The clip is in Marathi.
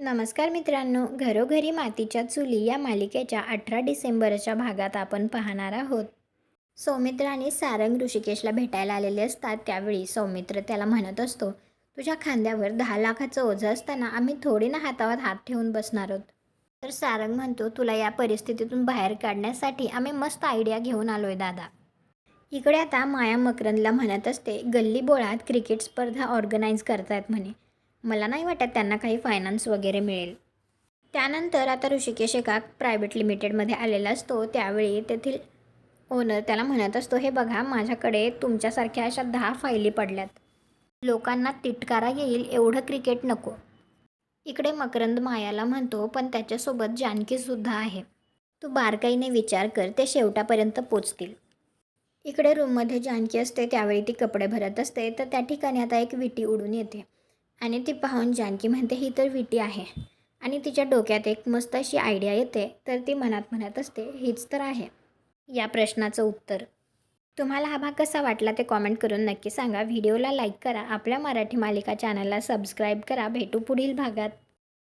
नमस्कार मित्रांनो, घरोघरी मातीच्या चुली या मालिकेच्या 18 डिसेंबरच्या भागात आपण पाहणार आहोत. सौमित्र आणि सारंग ऋषिकेशला भेटायला आलेले असतात. त्यावेळी सौमित्र त्याला म्हणत असतो, तुझ्या खांद्यावर 10 लाखाचं ओझं असताना आम्ही थोडी ना हातावर हात ठेवून बसणार आहोत. तर सारंग म्हणतो, तुला या परिस्थितीतून बाहेर काढण्यासाठी आम्ही मस्त आयडिया घेऊन आलोय दादा. इकडे आता माया मकरंदला म्हणत असते, गल्ली बोळात क्रिकेट स्पर्धा ऑर्गनाईज करतायत म्हणे. मला नाही वाटत त्यांना काही फायनान्स वगैरे मिळेल. त्यानंतर आता ऋषिकेश एका प्रायव्हेट लिमिटेडमध्ये आलेला असतो. त्यावेळी तेथील ओनर त्याला म्हणत असतो, हे बघा माझ्याकडे तुमच्यासारख्या अशा 10 फायली पडल्यात. लोकांना तिटकारा येईल एवढं क्रिकेट नको. इकडे मकरंद मायाला म्हणतो, पण त्याच्यासोबत जानकीसुद्धा आहे. तू बारकाईने विचार कर, ते शेवटापर्यंत पोचतील. इकडे रूममध्ये जानकी असते. त्यावेळी ती कपडे भरत असते. तर त्या ठिकाणी आता एक विटी उडून येते आणि ती पाहून जानकी म्हणते, ही तर विटी आहे. आणि तिच्या डोक्यात एक मस्त अशी आयडिया येते. तर ती मनात म्हणत असते, हीच तर आहे या प्रश्नाचं उत्तर. तुम्हाला हा भाग कसा वाटला ते कॉमेंट करून नक्की सांगा. व्हिडिओला लाईक करा. आपल्या मराठी मालिका चॅनलला सबस्क्राईब करा. भेटू पुढील भागात.